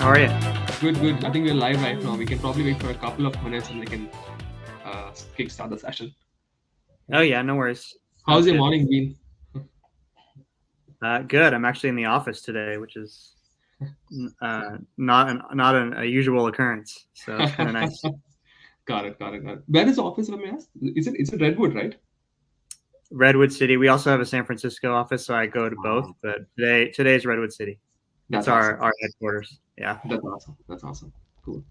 How are you? Good, good. I think we're live right now. We can probably wait for a couple of minutes and we can kickstart the session. Oh yeah, no worries. How's your morning been? Good. I'm actually in the office today, which is not a usual occurrence. So it's kind of nice. Got it. Where is the office, let me ask? Is it Redwood, right? Redwood City. We also have a San Francisco office, so I go to both. But today's Redwood City. That's awesome. our headquarters. Yeah. That's awesome. Cool.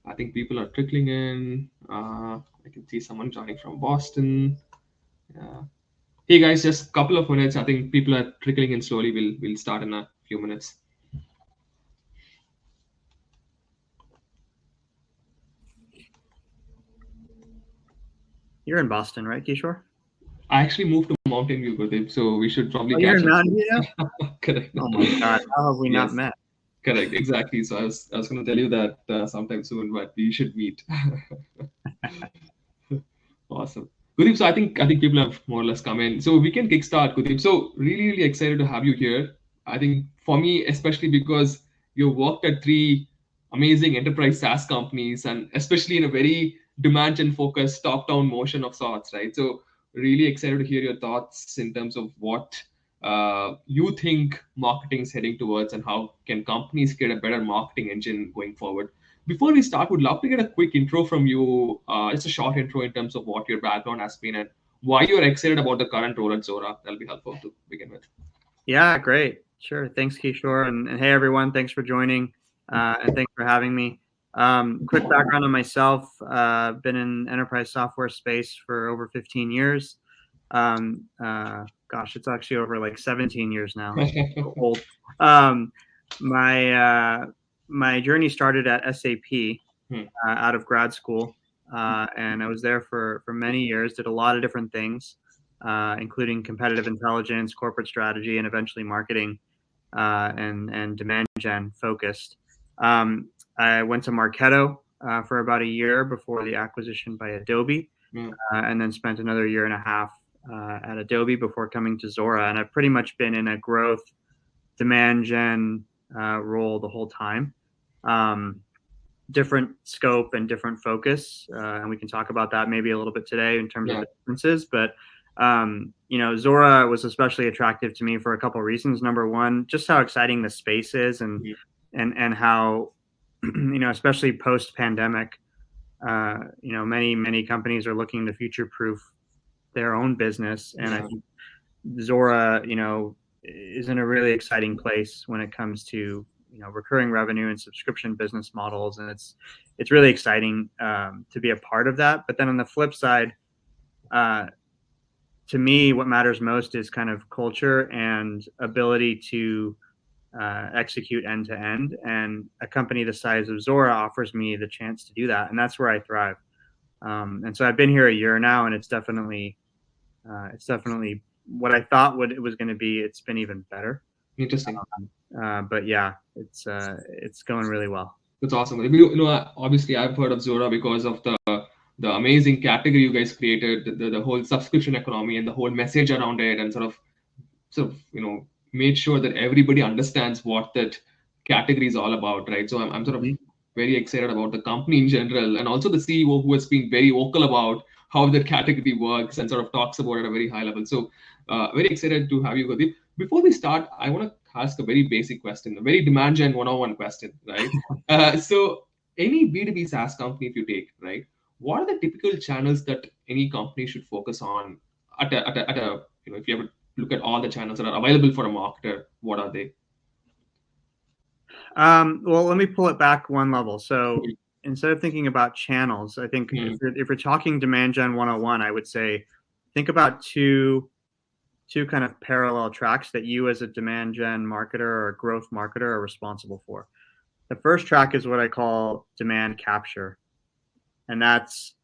I think people are trickling in. I can see someone joining from Boston. Yeah. Hey guys, just a couple of minutes. I think people are trickling in slowly. We'll start in a few minutes. You're in Boston, right, Kishore? I actually moved to Mountain View, Gurdeep, so we should probably you're catch in up. Mountain View now? Correct. Oh my God, how have we not Yes. met? Correct, exactly. So I was going to tell you that sometime soon, but we should meet. Awesome, Gurdeep. So I think people have more or less come in, so we can kickstart, Gurdeep. So really excited to have you here. I think for me, especially because you worked at three amazing enterprise SaaS companies, and especially in a very demand gen focused top down motion of sorts, right? So really excited to hear your thoughts in terms of what you think marketing is heading towards and how can companies create a better marketing engine going forward. Before we start, would love to get a quick intro from you, just a short intro in terms of what your background has been and why you're excited about the current role at Zuora. That'll be helpful to begin with. Yeah, great. Sure. Thanks, Kishore. And hey, everyone. Thanks for joining. And thanks for having me. Quick background on myself. Been in enterprise software space for over 15 years. Gosh, it's actually over like 17 years now. So old. My journey started at SAP out of grad school. And I was there for many years, did a lot of different things. Including competitive intelligence, corporate strategy, and eventually marketing and demand gen focused. I went to Marketo for about a year before the acquisition by Adobe, and then spent another year and a half at Adobe before coming to Zuora. And I've pretty much been in a growth demand gen role the whole time. Different scope and different focus, and we can talk about that maybe a little bit today in terms of the differences. But Zuora was especially attractive to me for a couple of reasons. Number one, just how exciting the space is, and how especially post pandemic, many companies are looking to future proof their own business, and I think Zuora, is in a really exciting place when it comes to recurring revenue and subscription business models, and it's really exciting to be a part of that. But then on the flip side, to me, what matters most is kind of culture and ability to execute end to end. And a company the size of Zuora offers me the chance to do that, and that's where I thrive. And so I've been here a year now, and it's definitely what I thought it was going to be. It's been even better. Interesting. But yeah, it's going really well. That's awesome. Obviously, I've heard of Zuora because of the amazing category you guys created, the whole subscription economy and the whole message around it, and sort of made sure that everybody understands what that category is all about, right? So I'm sort of very excited about the company in general, and also the CEO who has been very vocal about how the category works and sort of talks about it at a very high level. So very excited to have you, Gurdeep. Before we start, I want to ask a very basic question, a very demand gen 101 question, right? So any B2B SaaS company, if you take, right, what are the typical channels that any company should focus on at a if you ever look at all the channels that are available for a marketer, what are they? Well, let me pull it back one level. So instead of thinking about channels, I think if you're talking demand gen 101, I would say think about two kind of parallel tracks that you as a demand gen marketer or a growth marketer are responsible for. The first track is what I call demand capture. And that's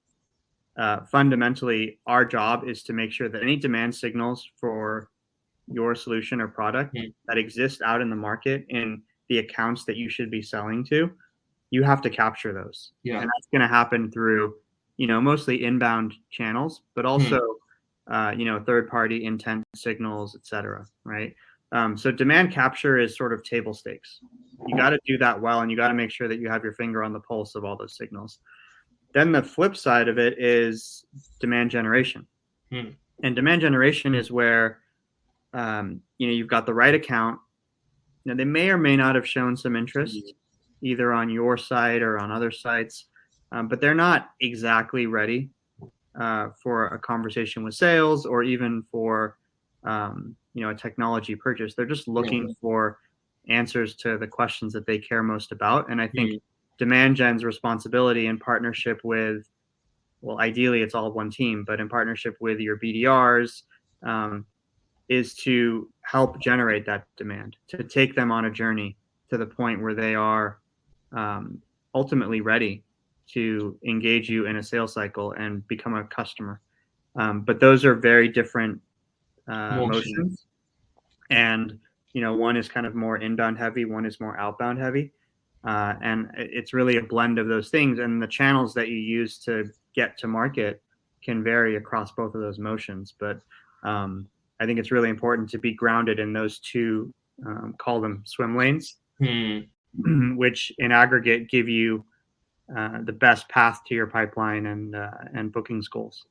fundamentally our job is to make sure that any demand signals for your solution or product that exist out in the market in the accounts that you should be selling to, you have to capture those. And that's going to happen through, mostly inbound channels, but also, third-party intent signals, et cetera, right? So demand capture is sort of table stakes. You got to do that well, and you got to make sure that you have your finger on the pulse of all those signals. Then the flip side of it is demand generation. And demand generation is where, you've got the right account. They may or may not have shown some interest either on your site or on other sites, but they're not exactly ready for a conversation with sales or even for, a technology purchase. They're just looking for answers to the questions that they care most about. And I think demand gen's responsibility in partnership with, well, ideally it's all one team, but in partnership with your BDRs, is to help generate that demand, to take them on a journey to the point where they are ultimately ready to engage you in a sales cycle and become a customer. But those are very different motions. And, one is kind of more inbound heavy, one is more outbound heavy. And it's really a blend of those things. And the channels that you use to get to market can vary across both of those motions. But I think it's really important to be grounded in those two, call them swim lanes, which in aggregate give you the best path to your pipeline and bookings goals.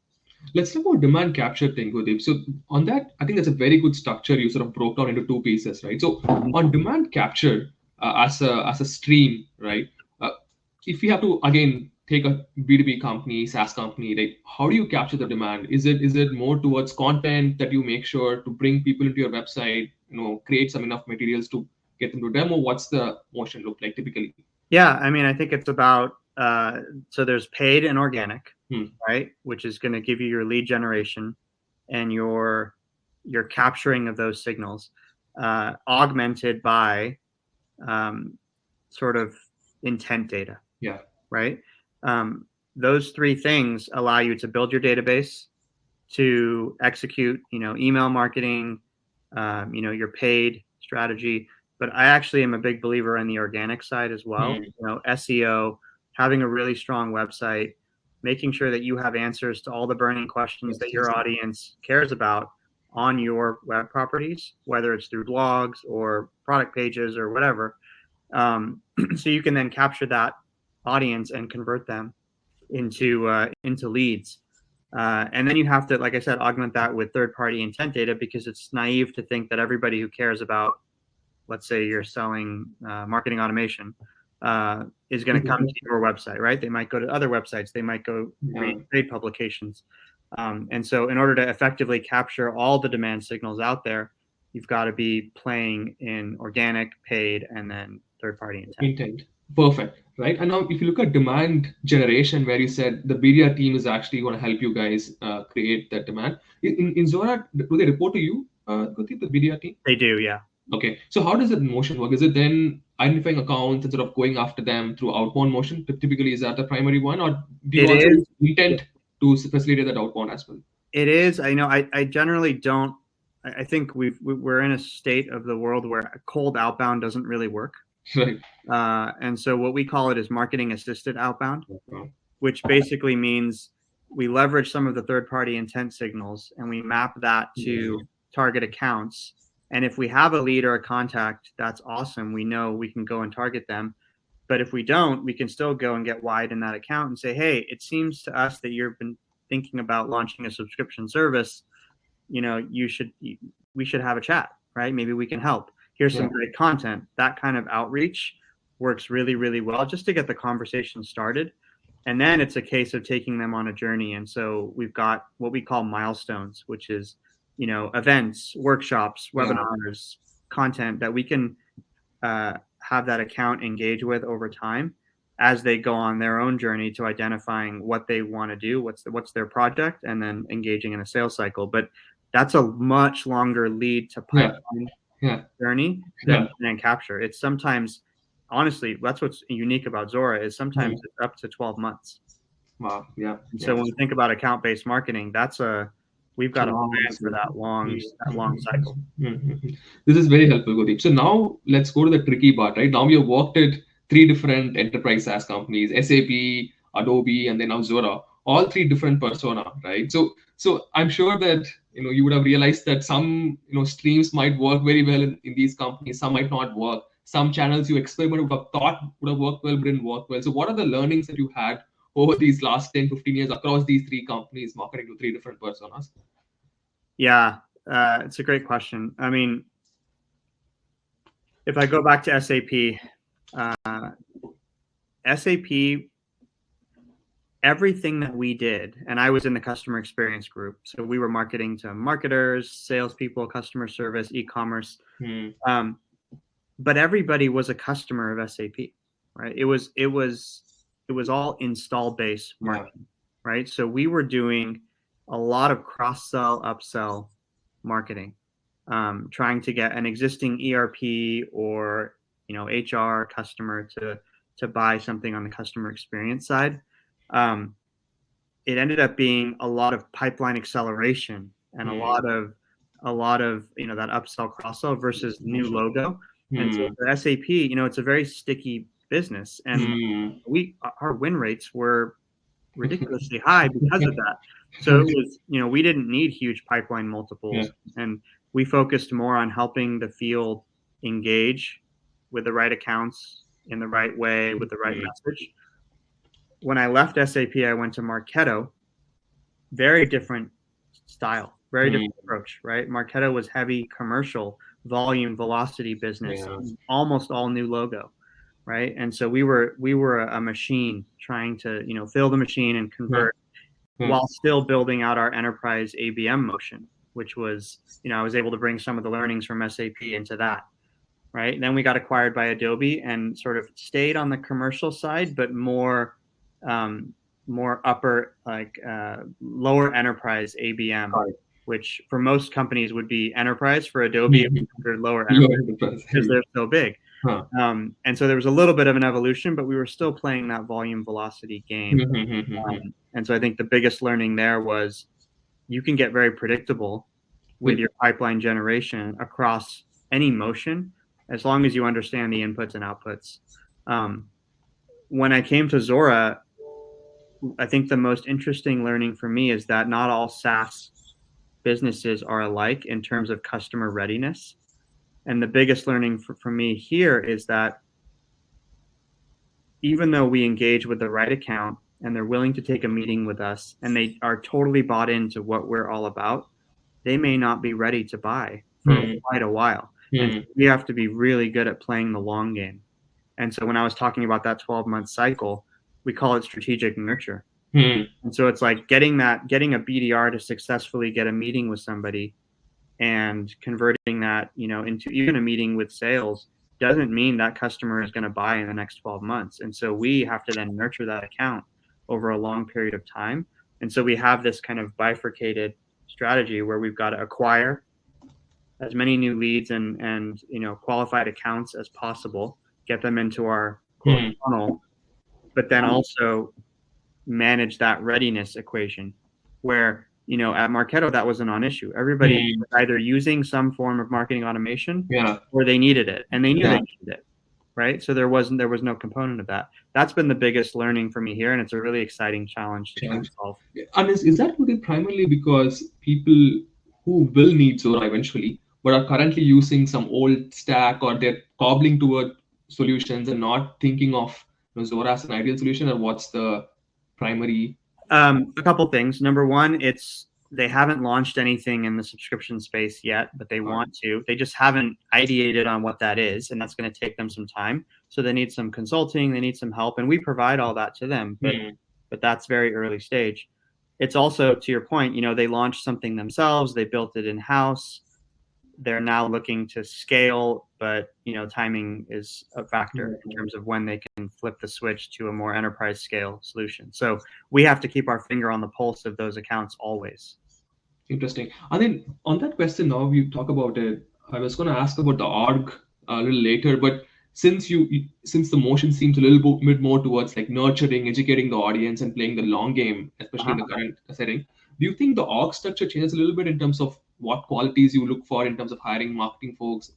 Let's talk about demand capture thing, Gurdeep. So on that, I think that's a very good structure. You sort of broke down into two pieces, right? So on demand capture as a stream, right? If you have to again take a B2B company, SaaS company, like how do you capture the demand? Is it more towards content that you make sure to bring people into your website, create some enough materials to get them to demo? What's the motion look like typically? Yeah, I think it's about so there's paid and organic, right? Which is going to give you your lead generation and your capturing of those signals, augmented by sort of intent data. Yeah. Right. Those three things allow you to build your database, to execute, email marketing, your paid strategy. But I actually am a big believer in the organic side as well. SEO, having a really strong website, making sure that you have answers to all the burning questions that your audience cares about on your web properties, whether it's through blogs or product pages or whatever. So you can then capture that audience and convert them into leads. And then you have to, like I said, augment that with third-party intent data, because it's naive to think that everybody who cares about, let's say you're selling marketing automation, is going to come to your website, right? They might go to other websites. They might go read trade publications. And so in order to effectively capture all the demand signals out there, you've got to be playing in organic, paid, and then third-party intent. Perfect. Right. And now if you look at demand generation, where you said the BDR team is actually going to help you guys create that demand. In Zuora, do they report to you, Gurdeep, the BDR team? They do, yeah. Okay. So how does that motion work? Is it then identifying accounts and sort of going after them through outbound motion? Typically, is that the primary one, or do you also intend to facilitate that outbound as well? It is. I generally don't. I think we're in a state of the world where a cold outbound doesn't really work. Right. And so what we call it is marketing assisted outbound, which basically means we leverage some of the third-party intent signals and we map that to target accounts. And if we have a lead or a contact, that's awesome. We know we can go and target them. But if we don't, we can still go and get wide in that account and say, hey, it seems to us that you've been thinking about launching a subscription service. We should have a chat, right? Maybe we can help. Here's some great content. That kind of outreach works really, really well just to get the conversation started. And then it's a case of taking them on a journey. And so we've got what we call milestones, which is, events, workshops, webinars, content that we can have that account engage with over time as they go on their own journey to identifying what they want to do, what's their project, and then engaging in a sales cycle. But that's a much longer lead to pipeline journey than capture. It's sometimes, honestly, that's what's unique about Zuora is sometimes it's up to 12 months. Wow. Yeah. And so when we think about account-based marketing, we've got a plan for that long cycle. This is very helpful, Gurdeep. So now let's go to the tricky part, right? Now we have worked at 3 different enterprise SaaS companies, SAP, Adobe, and then now Zuora, all 3 different persona, right? So I'm sure that you would have realized that some streams might work very well in these companies, some might not work. some channels you experimented would have thought would have worked well but didn't work well. So what are the learnings that you had over these last 10, 15 years across these three companies, marketing to three different personas? Yeah, it's a great question. I mean, if I go back to SAP, everything that we did, and I was in the customer experience group, so we were marketing to marketers, salespeople, customer service, e-commerce, but everybody was a customer of SAP, right? It was all install base marketing, right? So we were doing a lot of cross-sell, upsell marketing, trying to get an existing ERP or HR customer to buy something on the customer experience side. It ended up being a lot of pipeline acceleration and a lot of that upsell cross-sell versus new logo. And so for SAP, it's a very sticky business, and our win rates were ridiculously high because of that. So it was, we didn't need huge pipeline multiples, and we focused more on helping the field engage with the right accounts in the right way with the right message. When I left SAP, I went to Marketo. Very different style, very different approach, right? Marketo was heavy commercial, volume, velocity business, almost all new logo, right? And so we were a machine trying to, fill the machine and convert while still building out our enterprise ABM motion, which was, I was able to bring some of the learnings from SAP into that, right? Then we got acquired by Adobe and sort of stayed on the commercial side, but more upper, lower enterprise ABM, which for most companies would be enterprise. For Adobe, considered lower enterprise because they're so big. And so there was a little bit of an evolution, but we were still playing that volume velocity game. And so I think the biggest learning there was you can get very predictable with your pipeline generation across any motion as long as you understand the inputs and outputs. When I came to Zuora, I think the most interesting learning for me is that not all SaaS businesses are alike in terms of customer readiness. And the biggest learning for me here is that even though we engage with the right account and they're willing to take a meeting with us and they are totally bought into what we're all about, they may not be ready to buy for quite a while. And we have to be really good at playing the long game. And so when I was talking about that 12-month cycle, we call it strategic nurture. And so it's like getting a BDR to successfully get a meeting with somebody and converting that, into even a meeting with sales doesn't mean that customer is going to buy in the next 12 months. And so we have to then nurture that account over a long period of time. And so we have this kind of bifurcated strategy where we've got to acquire as many new leads and qualified accounts as possible, get them into our funnel, but then also manage that readiness equation where, at Marketo, that was a non-issue. Everybody was either using some form of marketing automation or they needed it, and they knew they needed it, right? So there was no component of that. That's been the biggest learning for me here, and it's a really exciting challenge to solve. And is that really primarily because people who will need Zuora eventually, but are currently using some old stack, or they're cobbling toward solutions and not thinking of Zuora as an ideal solution, or what's the primary? A couple things. Number one, they haven't launched anything in the subscription space yet, but they want to. They just haven't ideated on what that is, and that's going to take them some time. So they need some consulting, they need some help, and we provide all that to them. But that's very early stage. It's also, to your point, they launched something themselves, they built it in-house. They're now looking to scale, but timing is a factor in terms of when they can flip the switch to a more enterprise scale solution. So we have to keep our finger on the pulse of those accounts always. Interesting. And then on that question, now you talk about it, I was going to ask about the org a little later, but since the motion seems a little bit more towards like nurturing, educating the audience and playing the long game, especially in the current setting, do you think the org structure changes a little bit in terms of what qualities you look for in terms of hiring marketing folks?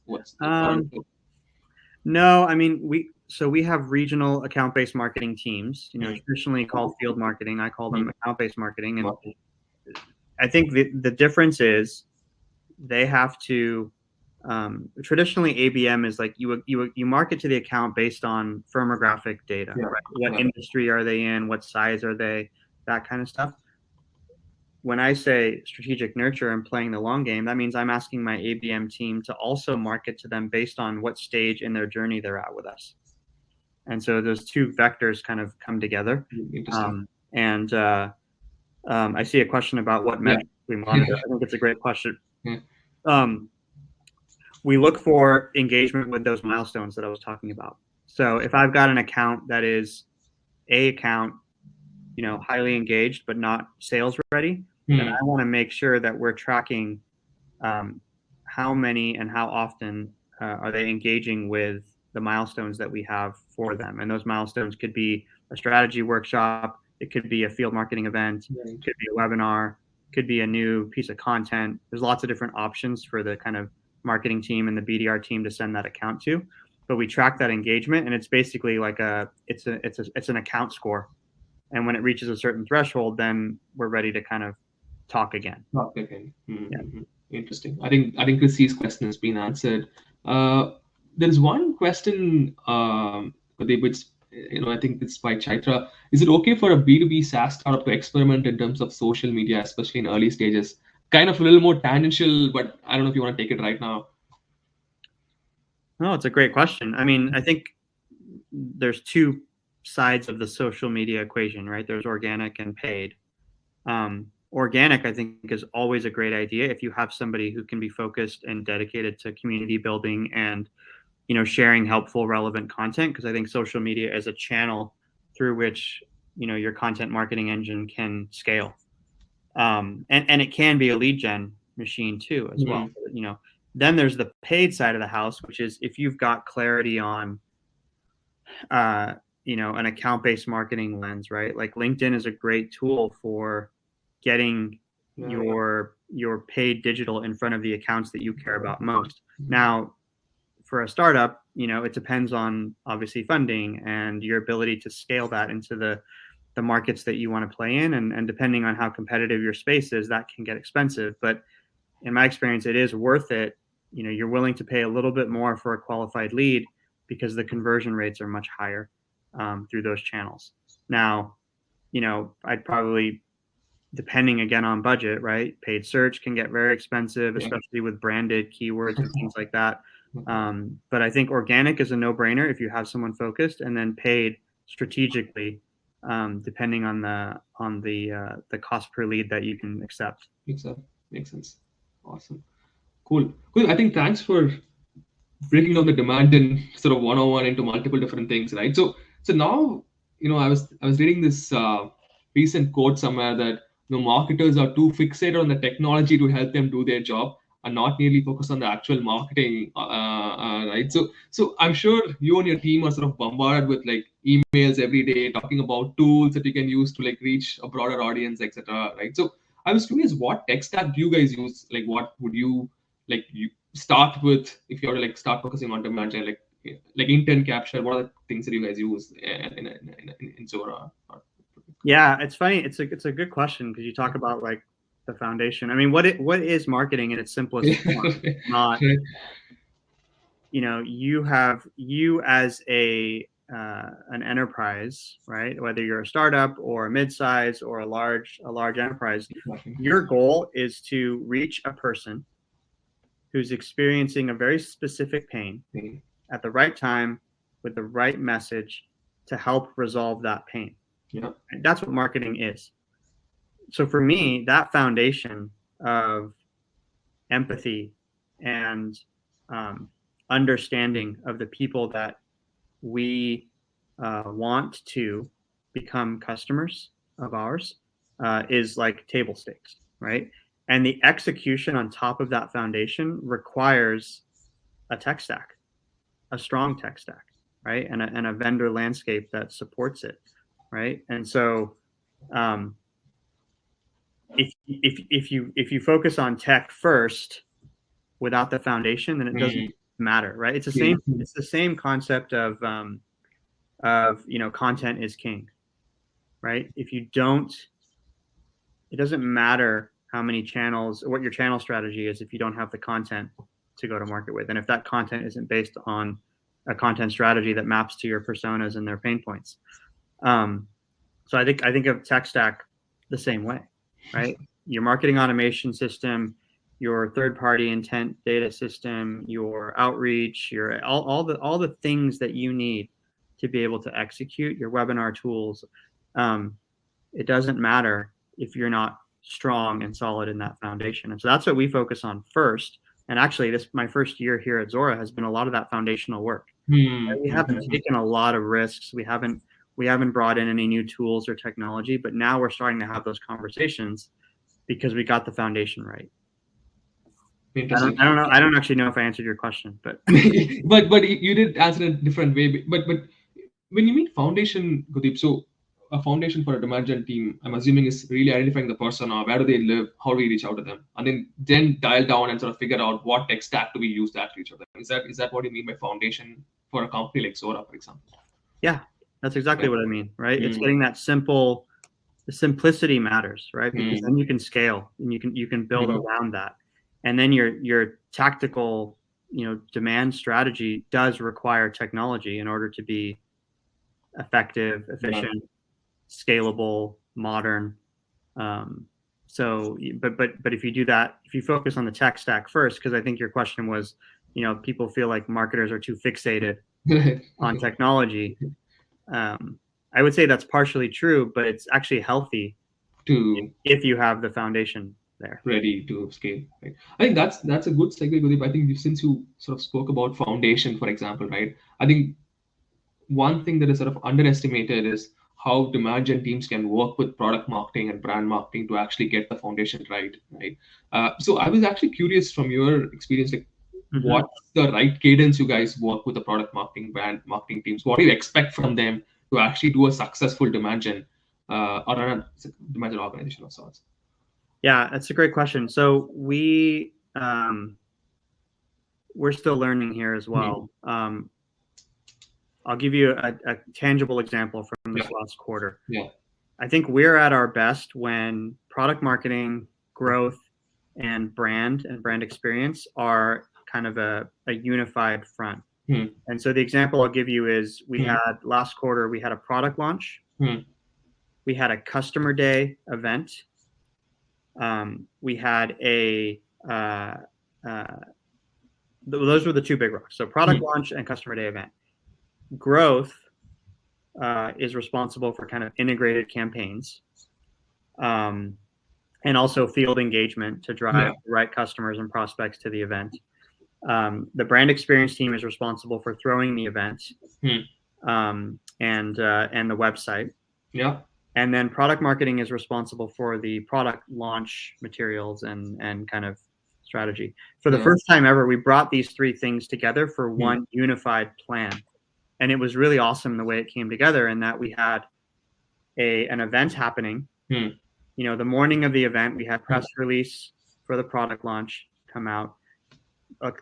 No, I mean, we have regional account-based marketing teams, traditionally called field marketing. I call them account-based marketing. And I think the difference is they have to traditionally ABM is like you market to the account based on firmographic data, right? What industry are they in? What size are they? That kind of stuff. When I say strategic nurture and playing the long game, that means I'm asking my ABM team to also market to them based on what stage in their journey they're at with us. And so those two vectors kind of come together. I see a question about what metrics we monitor. I think it's a great question. We look for engagement with those milestones that I was talking about. So if I've got an account that is a account, highly engaged but not sales ready, then I want to make sure that we're tracking how many and how often are they engaging with the milestones that we have for them. And those milestones could be a strategy workshop, it could be a field marketing event, it could be a webinar, could be a new piece of content. There's lots of different options for the kind of marketing team and the BDR team to send that account to. But we track that engagement, and it's basically like it's an account score. And when it reaches a certain threshold, then we're ready to kind of talk again. Interesting. I think Chrissy's question has been answered. There's one question, which I think it's by Chaitra. Is it okay for a B2B SaaS startup to experiment in terms of social media, especially in early stages? Kind of a little more tangential, but I don't know if you want to take it right now. No, it's a great question. I mean, I think there's two sides of the social media equation, right? There's organic and paid. Organic, I think, is always a great idea if you have somebody who can be focused and dedicated to community building and, sharing helpful, relevant content. Because I think social media is a channel through which, your content marketing engine can scale. And it can be a lead gen machine too, as well. Then there's the paid side of the house, which is if you've got clarity on, an account-based marketing lens, right? Like LinkedIn is a great tool for getting your paid digital in front of the accounts that you care about most. Now, for a startup, it depends on obviously funding and your ability to scale that into the markets that you want to play in. And depending on how competitive your space is, that can get expensive. But in my experience, it is worth it. You're willing to pay a little bit more for a qualified lead because the conversion rates are much higher through those channels. Now, I'd probably, depending again on budget, right? Paid search can get very expensive, especially with branded keywords and things like that. But I think organic is a no-brainer if you have someone focused, and then paid strategically, depending on the cost per lead that you can accept. Makes sense. Awesome. Cool. I think thanks for breaking down the demand in sort of one-on-one into multiple different things, right? So now, I was reading this recent quote somewhere that marketers are too fixated on the technology to help them do their job and not nearly focused on the actual marketing, right? So I'm sure you and your team are sort of bombarded with like emails every day talking about tools that you can use to like reach a broader audience, etc. Right? So I was curious, what tech stack do you guys use? Like, what would you start with if you were to like start focusing on demand gen, like intent capture? What are the things that you guys use in Zuora? Yeah, it's funny. It's a good question because you talk about like the foundation. I mean, what is marketing in its simplest form? Not, you as an enterprise, right? Whether you're a startup or a mid-size or a large enterprise, your goal is to reach a person who's experiencing a very specific pain at the right time with the right message to help resolve that pain. And that's what marketing is. So for me, that foundation of empathy and understanding of the people that we want to become customers of ours is like table stakes, right? And the execution on top of that foundation requires a tech stack, a strong tech stack, right? And a vendor landscape that supports it, right? And so if you focus on tech first without the foundation, then it doesn't matter, right? It's the same concept of content is king, right? If you don't, it doesn't matter how many channels or what your channel strategy is if you don't have the content to go to market with, and if that content isn't based on a content strategy that maps to your personas and their pain points. So I think of tech stack the same way, right? Your marketing automation system, your third-party intent data system, your outreach, your all the things that you need to be able to execute your webinar tools. It doesn't matter if you're not strong and solid in that foundation. And so that's what we focus on first. And actually, my first year here at Zuora has been a lot of that foundational work. We haven't taken a lot of risks. We haven't brought in any new tools or technology, but now we're starting to have those conversations because we got the foundation right. I don't know. I don't actually know if I answered your question, but but you did answer in a different way. But when you mean foundation, Gurdeep, so a foundation for a demand gen team, I'm assuming, is really identifying the persona, where do they live, how do we reach out to them, and then dial down and sort of figure out what tech stack do we use that reach out to them. Is that what you mean by foundation for a company like Zuora, for example? Yeah, that's exactly what I mean, right? It's getting that simple. The simplicity matters, right? Because then you can scale and you can build around that, and then your tactical, demand strategy does require technology in order to be effective, efficient, scalable, modern. So, but if you do that, if you focus on the tech stack first, because I think your question was, people feel like marketers are too fixated on technology. I would say that's partially true, but it's actually healthy if you have the foundation there ready to scale. Right? I think that's a good segue, Gurdeep. I think since you sort of spoke about foundation, for example, right? I think one thing that is sort of underestimated is how demand gen teams can work with product marketing and brand marketing to actually get the foundation right? So I was actually curious from your experience, like what's the right cadence you guys work with the product marketing, brand marketing teams? What do you expect from them to actually do a successful demand gen or a demand gen organization of sorts? Yeah, that's a great question. So we're still learning here as well. I'll give you a tangible example from this last quarter. I think we're at our best when product marketing, growth, and brand experience are kind of a unified front. And so the example I'll give you is we had last quarter, we had a product launch. We had a customer day event. We had those were the two big rocks. So product launch and customer day event. Growth is responsible for kind of integrated campaigns, and also field engagement to drive the right customers and prospects to the event. The brand experience team is responsible for throwing the event, and the website. And then product marketing is responsible for the product launch materials and kind of strategy. For the first time ever, we brought these three things together for one unified plan. And it was really awesome the way it came together, and that we had an event happening. The morning of the event, we had press release for the product launch come out.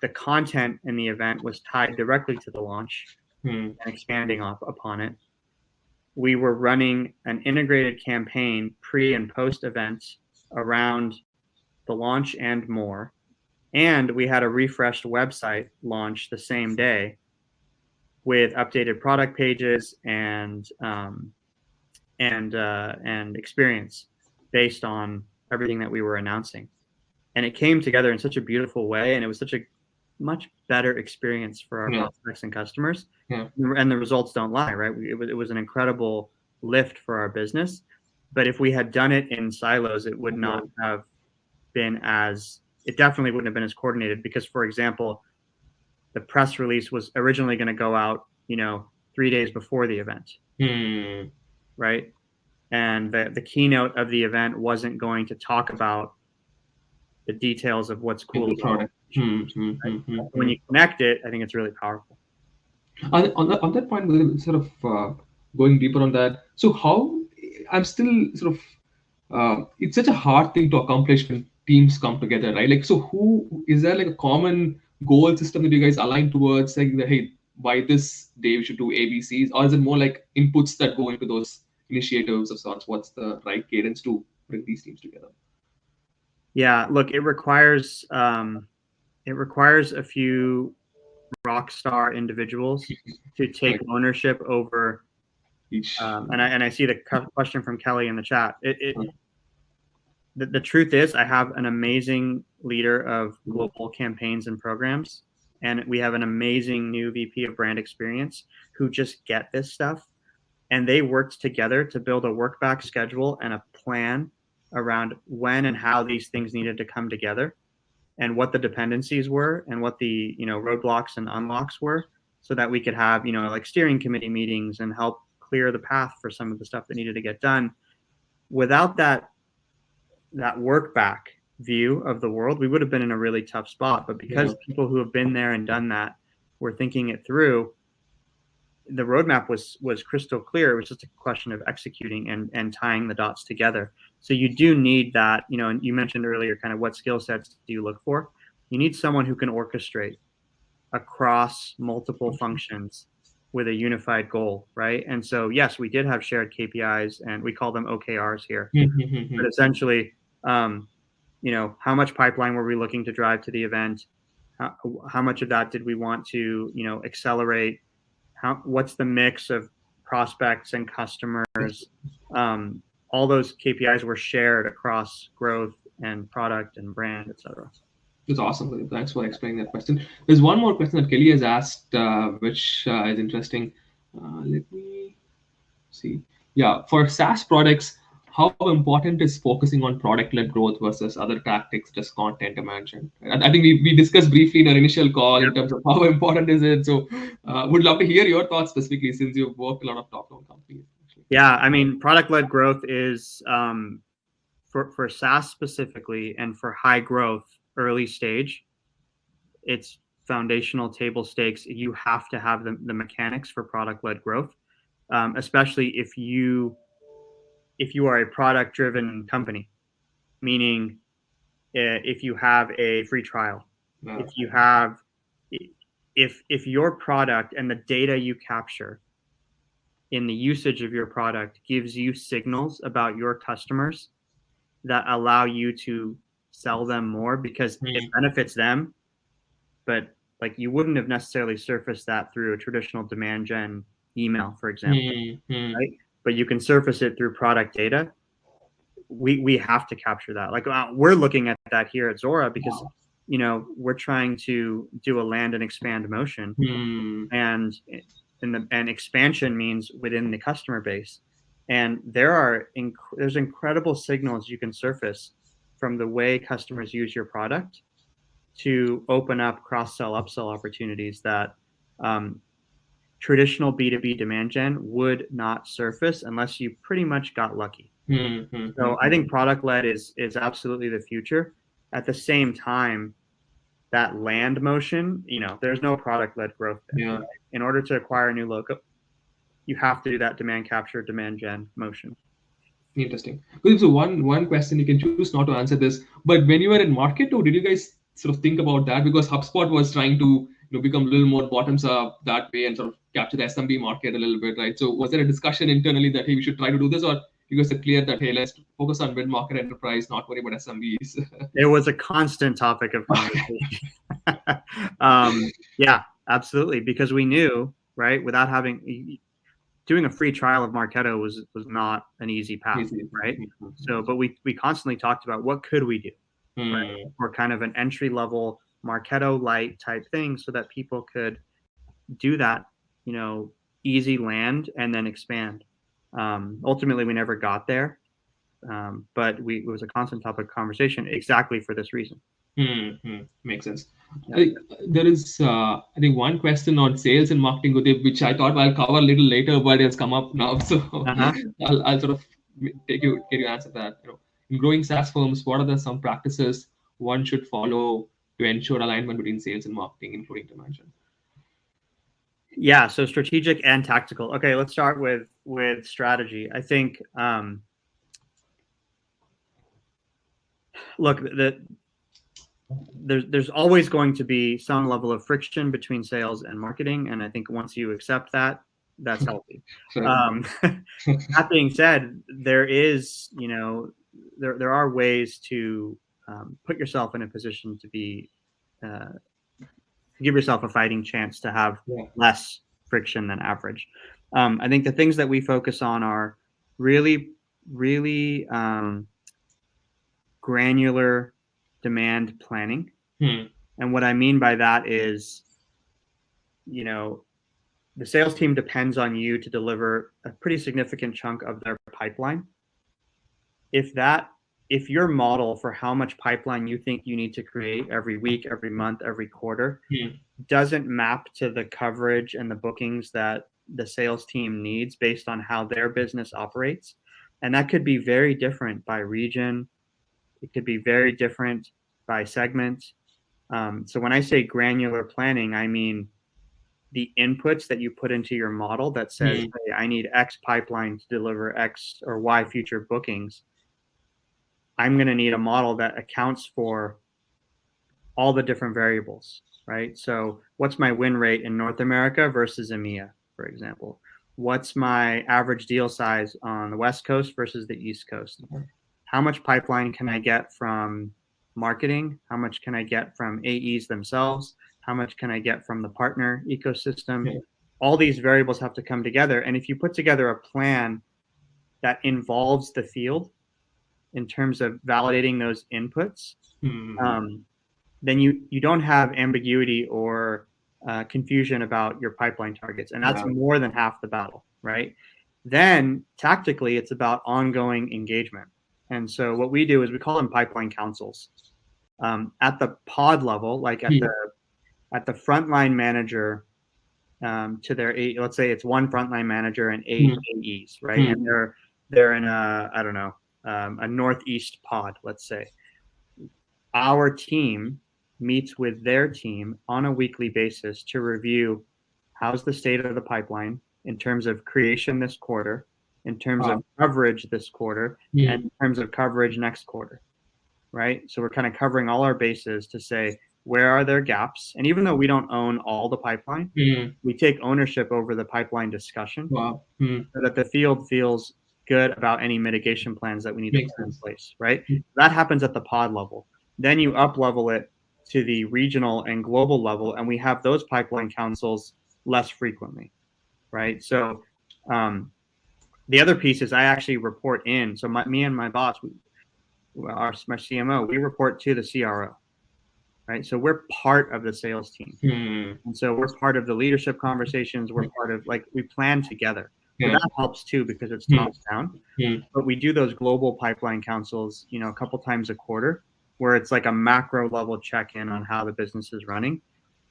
The content in the event was tied directly to the launch and expanding upon it. We were running an integrated campaign pre and post event around the launch and more. And we had a refreshed website launch the same day with updated product pages and experience based on everything that we were announcing. And it came together in such a beautiful way, and it was such a much better experience for our prospects and customers. And the results don't lie, right? It was an incredible lift for our business. But if we had done it in silos, it would not have been it definitely wouldn't have been as coordinated, because, for example, the press release was originally going to go out, 3 days before the event, right? And the keynote of the event wasn't going to talk about the details of what's cool about it. When you connect it, I think it's really powerful. On that point, sort of going deeper on that. So how I'm still sort of it's such a hard thing to accomplish when teams come together, right? Like, so who is there like a common goal system that you guys align towards, like, hey, by this day we should do ABCs, or is it more like inputs that go into those initiatives of sorts? What's the right cadence to bring these teams together? Yeah, look, it requires it requires a few rock star individuals to take ownership over each. And I see the question from Kelly in the chat. The truth is, I have an amazing leader of global campaigns and programs, and we have an amazing new VP of brand experience who just get this stuff, and they worked together to build a work back schedule and a plan around when and how these things needed to come together, and what the dependencies were, and what the roadblocks and unlocks were, so that we could have like steering committee meetings and help clear the path for some of the stuff that needed to get done. Without that work back view of the world, we would have been in a really tough spot. But because people who have been there and done that were thinking it through, the roadmap was crystal clear. It was just a question of executing and tying the dots together. So you do need that, and you mentioned earlier kind of what skill sets do you look for? You need someone who can orchestrate across multiple functions with a unified goal, right? And so, yes, we did have shared KPIs, and we call them OKRs here. But essentially, how much pipeline were we looking to drive to the event? How much of that did we want to, accelerate? What's the mix of prospects and customers? All those KPIs were shared across growth and product and brand, etc. That's awesome. Thanks for explaining that question. There's one more question that Kelly has asked, which is interesting. Let me see. Yeah, for SaaS products, how important is focusing on product-led growth versus other tactics, just content management? I think we discussed briefly in our initial call in terms of how important is it. So would love to hear your thoughts specifically, since you've worked a lot of top-down companies. Yeah, I mean, product-led growth is for SaaS specifically, and for high growth early stage, it's foundational table stakes. You have to have the mechanics for product-led growth, especially if you are a product-driven company, meaning if you have a free trial, if your product and the data you capture in the usage of your product gives you signals about your customers that allow you to sell them more because it benefits them, but like you wouldn't have necessarily surfaced that through a traditional demand gen email, for example, right? But you can surface it through product data. We have to capture that. Like we're looking at that here at Zuora because we're trying to do a land and expand motion, and expansion means within the customer base. And there's incredible signals you can surface from the way customers use your product to open up cross-sell, upsell opportunities that traditional B2B demand gen would not surface unless you pretty much got lucky. So I think product-led is absolutely the future. At the same time, that land motion, there's no product-led growth there. Right? In order to acquire a new logo, you have to do that demand capture, demand gen motion. Interesting. So one question, you can choose not to answer this, but when you were in Marketo, did you guys sort of think about that? Because HubSpot was trying to become a little more bottoms up that way and sort of capture the SMB market a little bit, right? So was there a discussion internally that, hey, we should try to do this, or you guys are clear that, hey, let's focus on mid-market enterprise, not worry about SMBs? It was a constant topic of conversation. Yeah, absolutely. Because we knew, right, without doing a free trial of Marketo was not an easy path, right? So, but we constantly talked about what could we do, right? Or kind of an entry level Marketo light type thing, so that people could do that, easy land and then expand. Ultimately, we never got there, but it was a constant topic of conversation exactly for this reason. Makes sense. Yeah. There is, I think, one question on sales and marketing, Gurdeep, which I thought I'll cover a little later, but it's come up now. So I'll sort of get you answer that. In growing SaaS firms, what are some practices one should follow to ensure alignment between sales and marketing, including demand gen? Yeah, so strategic and tactical. Okay, let's start with strategy. I think, look, there's always going to be some level of friction between sales and marketing, and I think once you accept that, that's healthy. That being said, there is, there are ways to put yourself in a position to be give yourself a fighting chance to have less friction than average. I think the things that we focus on are really, really granular demand planning. And what I mean by that is, the sales team depends on you to deliver a pretty significant chunk of their pipeline. If your model for how much pipeline you think you need to create every week, every month, every quarter doesn't map to the coverage and the bookings that the sales team needs based on how their business operates, and that could be very different by region, it could be very different by segment. So when I say granular planning, I mean the inputs that you put into your model that says, hey, I need X pipeline to deliver X or Y future bookings. I'm going to need a model that accounts for all the different variables, right? So what's my win rate in North America versus EMEA, for example? What's my average deal size on the West Coast versus the East Coast? How much pipeline can I get from marketing? How much can I get from AEs themselves? How much can I get from the partner ecosystem? All these variables have to come together. And if you put together a plan that involves the field in terms of validating those inputs, then you don't have ambiguity or confusion about your pipeline targets. And that's more than half the battle, right? Then tactically, it's about ongoing engagement. And so what we do is we call them pipeline councils. At the pod level, like at the frontline manager, to their let's say it's one frontline manager and 8 AEs, right? And they're in a northeast pod, let's say. Our team meets with their team on a weekly basis to review how's the state of the pipeline in terms of creation this quarter, in terms of coverage this quarter, and in terms of coverage next quarter, right? So we're kind of covering all our bases to say, where are there gaps? And even though we don't own all the pipeline, we take ownership over the pipeline discussion so that the field feels good about any mitigation plans that we need to put in place, right? That happens at the pod level. Then you up level it to the regional and global level, and we have those pipeline councils less frequently, right? So the other piece is I actually report in. So me and my boss, my CMO, we report to the CRO, right? So we're part of the sales team. And so we're part of the leadership conversations. We're part of, we plan together. So that helps too because it's top down. But we do those global pipeline councils, a couple times a quarter, where it's like a macro level check-in on how the business is running.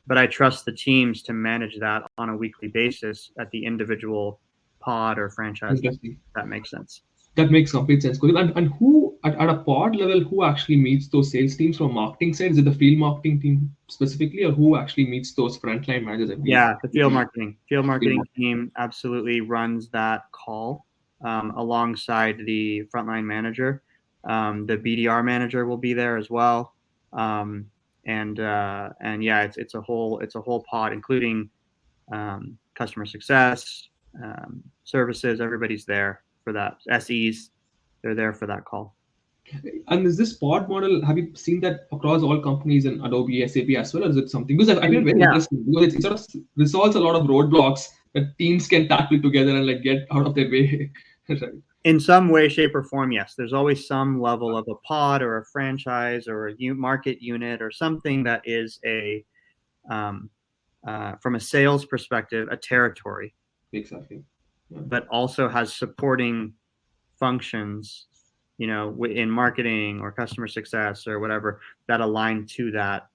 But I trust the teams to manage that on a weekly basis at the individual pod or franchise. If that makes sense. That makes complete sense. And who at a pod level, who actually meets those sales teams from marketing side? Is it the field marketing team specifically, or who actually meets those frontline managers? The field marketing team absolutely runs that call alongside the frontline manager. The BDR manager will be there as well. It's a whole pod, including customer success, services. Everybody's there for that. SEs, they're there for that call. And is this pod model, have you seen that across all companies in Adobe, SAP as well, or is it something? Because I feel very interesting, because it sort of resolves a lot of roadblocks that teams can tackle together and get out of their way. Right. In some way, shape, or form, yes. There's always some level of a pod or a franchise or a market unit or something that is from a sales perspective, a territory. Exactly. But also has supporting functions, in marketing or customer success or whatever that align to that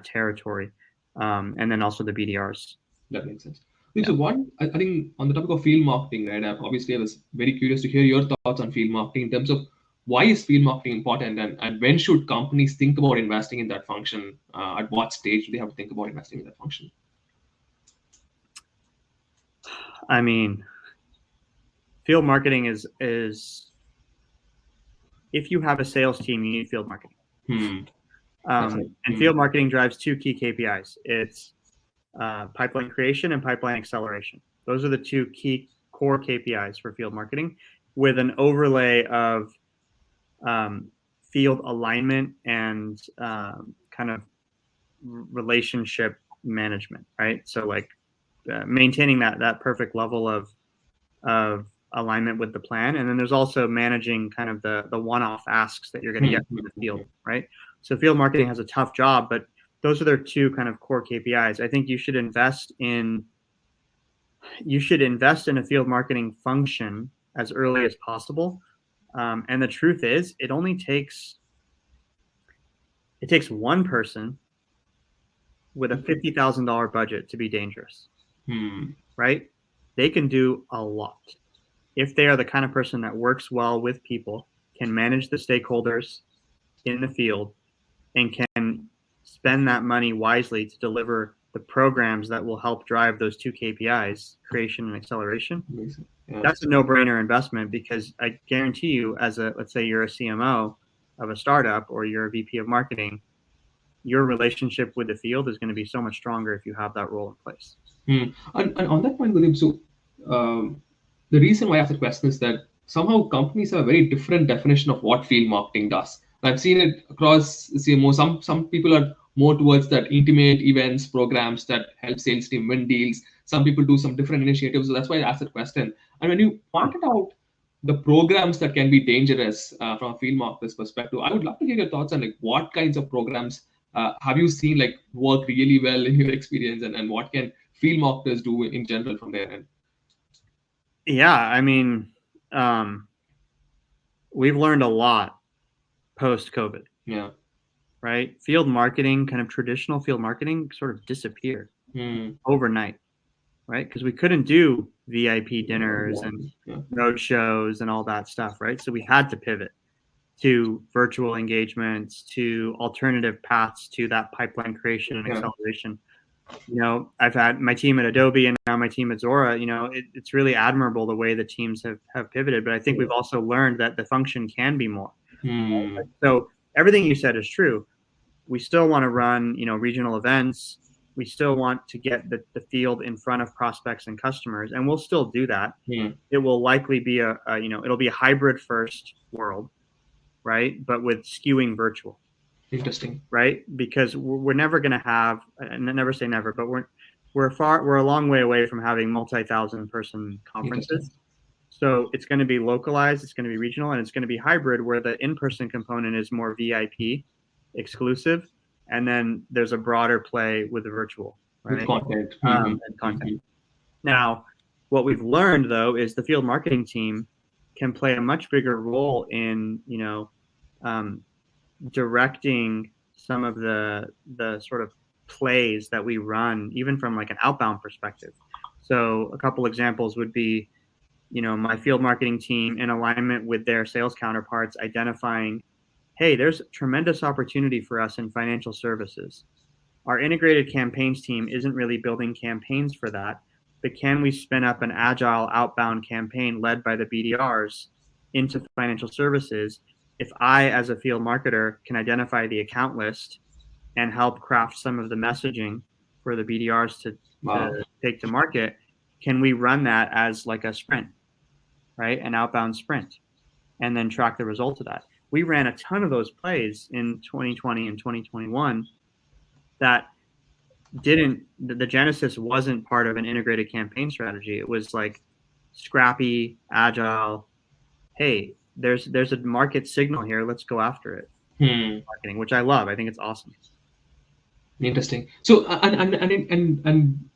territory, and then also the BDRs. That makes sense. So I think on the topic of field marketing, right? Obviously, I was very curious to hear your thoughts on field marketing in terms of why is field marketing important, and when should companies think about investing in that function? At what stage do they have to think about investing in that function? I mean, field marketing is if you have a sales team, you need field marketing. And field marketing drives 2 key KPIs. It's pipeline creation and pipeline acceleration. Those are the 2 key core KPIs for field marketing, with an overlay of field alignment and kind of relationship management, right? So like maintaining that perfect level of alignment with the plan. And then there's also managing kind of the one-off asks that you're going to get from the field, right? So field marketing has a tough job, but those are their two kind of core KPIs. I think you should invest in a field marketing function as early as possible. And the truth is, it takes one person with a $50,000 budget to be dangerous, right? They can do a lot. If they are the kind of person that works well with people, can manage the stakeholders in the field, and can spend that money wisely to deliver the programs that will help drive those two KPIs, creation and acceleration. Yeah. That's a no-brainer investment, because I guarantee you, let's say you're a CMO of a startup or you're a VP of marketing, your relationship with the field is going to be so much stronger if you have that role in place. And on that point, Gurdeep, so the reason why I asked the question is that somehow companies have a very different definition of what field marketing does. And I've seen it across CMO. Some people are more towards that intimate events, programs that help sales team win deals. Some people do some different initiatives. So that's why I asked that question. And when you pointed out the programs that can be dangerous from a field marketer's perspective, I would love to hear your thoughts on like what kinds of programs have you seen like work really well in your experience, and what can field marketers do in general from their end? Yeah, I mean, we've learned a lot post-COVID. Yeah. Right? Field marketing, kind of traditional field marketing, sort of disappeared overnight, right? Because we couldn't do VIP dinners and road shows and all that stuff, right? So we had to pivot to virtual engagements, to alternative paths to that pipeline creation and acceleration. You know, I've had my team at Adobe and now my team at Zuora. You know, it's really admirable the way the teams have pivoted, but I think we've also learned that the function can be more. So everything you said is true. We still want to run, regional events. We still want to get the field in front of prospects and customers, and we'll still do that. It will likely be it'll be a hybrid first world, right? But with skewing virtual. Interesting. Right? Because we're never going to have, and I never say never, but we're a long way away from having multi-thousand person conferences. So it's going to be localized, it's going to be regional, and it's going to be hybrid, where the in-person component is more VIP exclusive, and then there's a broader play with the virtual, right? With content. And content. Now, what we've learned though is the field marketing team can play a much bigger role in, directing some of the sort of plays that we run, even from like an outbound perspective. So a couple examples would be, my field marketing team in alignment with their sales counterparts, identifying, hey, there's tremendous opportunity for us in financial services. Our integrated campaigns team isn't really building campaigns for that, but can we spin up an agile outbound campaign led by the BDRs into financial services? If I, as a field marketer, can identify the account list and help craft some of the messaging for the BDRs to take to market, can we run that as like a sprint, right? An outbound sprint, and then track the results of that. We ran a ton of those plays in 2020 and 2021 that the genesis wasn't part of an integrated campaign strategy. It was like scrappy, agile. Hey, there's a market signal here. Let's go after it. Marketing, which I love. I think it's awesome. Interesting. So, and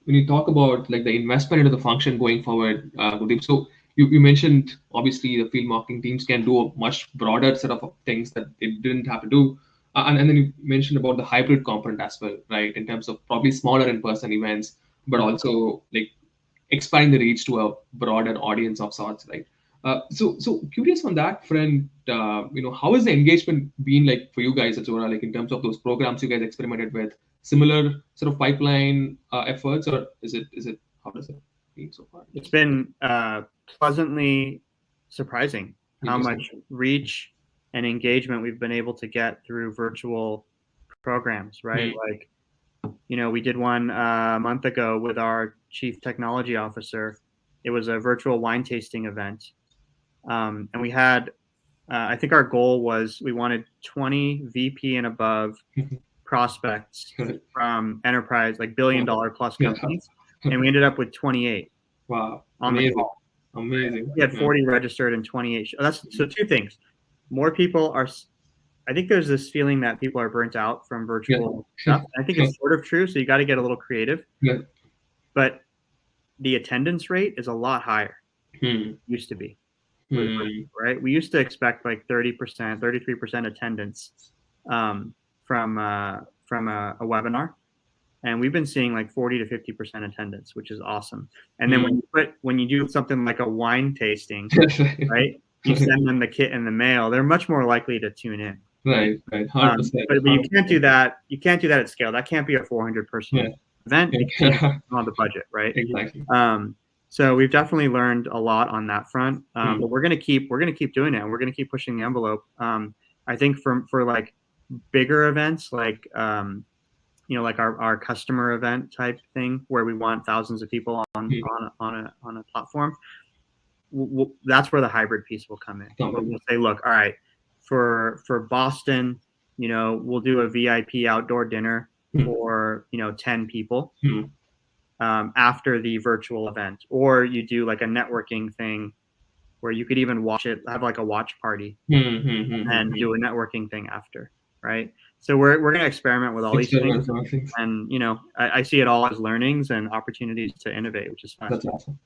when you talk about like the investment into the function going forward, Gurdeep, so you mentioned obviously the field marketing teams can do a much broader set of things that they didn't have to do. And then you mentioned about the hybrid component as well, right? In terms of probably smaller in-person events, but also like expanding the reach to a broader audience of sorts, right? So curious on that front, how has the engagement been like for you guys at Zuora, like in terms of those programs you guys experimented with, similar sort of pipeline efforts, or is it how does it feel so far? It's been pleasantly surprising how much reach and engagement we've been able to get through virtual programs, right? Like, we did one a month ago with our chief technology officer. It was a virtual wine tasting event. And we had, I think our goal was we wanted 20 VP and above prospects from enterprise, like $1 billion plus companies, and we ended up with 28. Wow. On Amazing. the call. Amazing. We had 40 registered and 28. So two things. More people are. I think there's this feeling that people are burnt out from virtual stuff. I think it's sort of true. So you got to get a little creative. But the attendance rate is a lot higher. Used to be. Right. We used to expect like 30%, 33% attendance from a webinar. And we've been seeing like 40 to 50% attendance, which is awesome. And then when you do something like a wine tasting, right? You send them the kit in the mail, they're much more likely to tune in. Right. 100%. But you can't do that. You can't do that at scale. That can't be a 400-person event. On the budget, right? Exactly. So we've definitely learned a lot on that front. But we're gonna keep doing it, and we're gonna keep pushing the envelope. I think for like bigger events, like like our customer event type thing, where we want thousands of people on a platform. That's where the hybrid piece will come in. We'll say, look, all right, for Boston, we'll do a VIP outdoor dinner for 10 people after the virtual event, or you do like a networking thing where you could even have like a watch party and do a networking thing after, right? So we're going to experiment with all these things, and I see it all as learnings and opportunities to innovate, which is fun. That's awesome.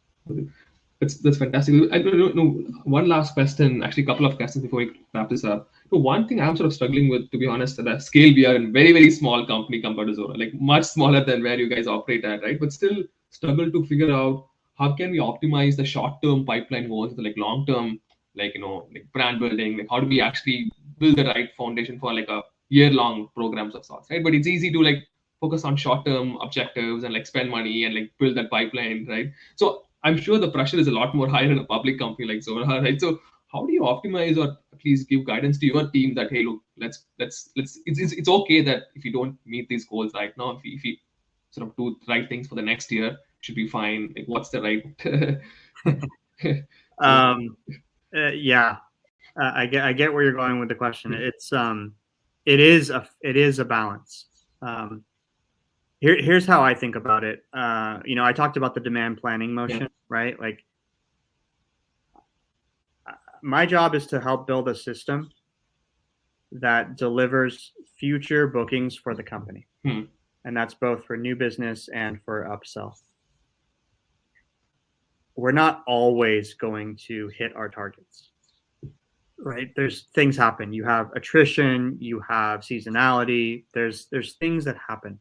That's fantastic. I don't know. One last question, actually, a couple of questions before we wrap this up. One thing I'm sort of struggling with, to be honest, at the scale we are in, very, very small company compared to Zuora, like much smaller than where you guys operate at, right? But still struggle to figure out how can we optimize the short-term pipeline goals, like long-term, like brand building. Like how do we actually build the right foundation for like a year-long programs of sorts, right? But it's easy to like focus on short-term objectives and like spend money and like build that pipeline, right? So I'm sure the pressure is a lot more higher in a public company like Zuora, right? So how do you optimize or at least give guidance to your team that, hey, look, let's it's okay that if you don't meet these goals right now, if you sort of do the right things for the next year, should be fine. Like what's the right? I get where you're going with the question. It is a balance. Here's how I think about it. I talked about the demand planning motion, right? Like my job is to help build a system that delivers future bookings for the company. And that's both for new business and for upsell. We're not always going to hit our targets, right? There's things happen. You have attrition, you have seasonality. There's things that happen.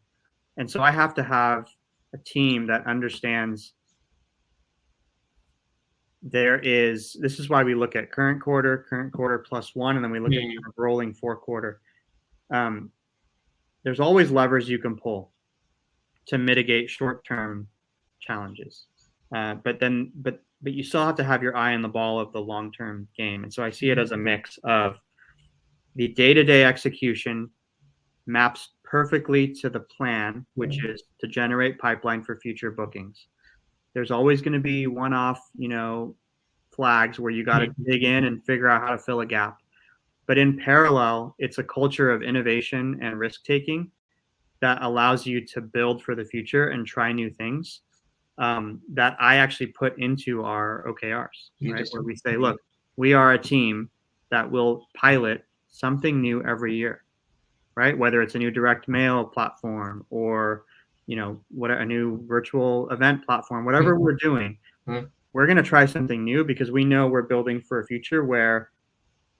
And so I have to have a team that understands this is why we look at current quarter +1, and then we look at rolling 4-quarter. There's always levers you can pull to mitigate short-term challenges. But you still have to have your eye on the ball of the long-term game. And so I see it as a mix of the day-to-day execution maps perfectly to the plan, which is to generate pipeline for future bookings. There's always going to be one-off, flags where you got to dig in and figure out how to fill a gap. But in parallel, it's a culture of innovation and risk-taking that allows you to build for the future and try new things that I actually put into our OKRs, right? Where we say, look, we are a team that will pilot something new every year, right? Whether it's a new direct mail platform or a new virtual event platform, whatever we're doing, we're going to try something new because we know we're building for a future where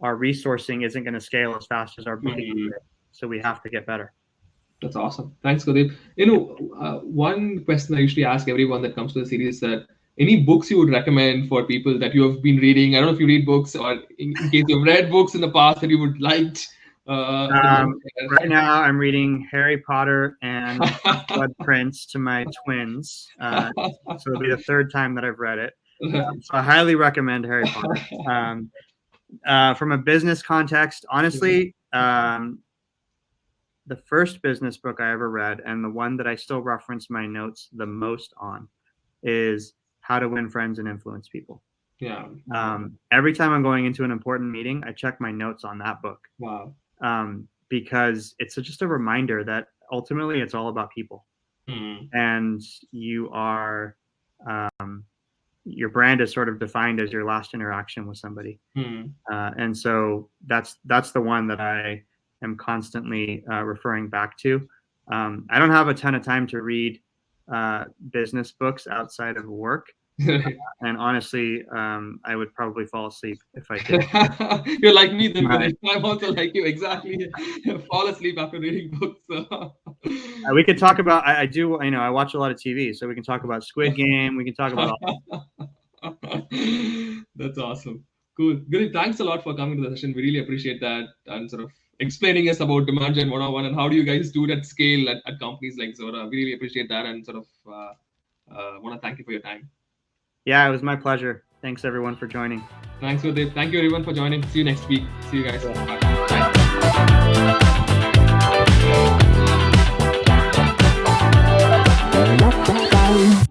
our resourcing isn't going to scale as fast as our booking. So we have to get better. That's awesome. Thanks, Gurdeep. One question I usually ask everyone that comes to the series is that any books you would recommend for people that you have been reading? I don't know if you read books or in case you've read books in the past that you would like. Right now, I'm reading Harry Potter and Blood Prince to my twins. So it'll be the third time that I've read it. So I highly recommend Harry Potter. From a business context, honestly, the first business book I ever read, and the one that I still reference my notes the most on, is How to Win Friends and Influence People. Yeah. Every time I'm going into an important meeting, I check my notes on that book. Wow. because it's just a reminder that ultimately it's all about people. And you are, your brand is sort of defined as your last interaction with somebody. And so that's the one that I am constantly referring back to. I don't have a ton of time to read business books outside of work. And honestly, I would probably fall asleep if I did. You're like me then, Gurdeep. I'm also like you, exactly. Fall asleep after reading books. We could talk about, I do, I watch a lot of TV, so we can talk about Squid Game. We can talk about all. That's awesome. Cool. Gurdeep, thanks a lot for coming to the session. We really appreciate that and sort of explaining us about demand gen 101 and how do you guys do that scale at companies like Zuora. We really appreciate that and sort of want to thank you for your time. Yeah, it was my pleasure. Thanks everyone for joining. Thanks, Gurdeep. Thank you everyone for joining. See you next week. See you guys. Bye.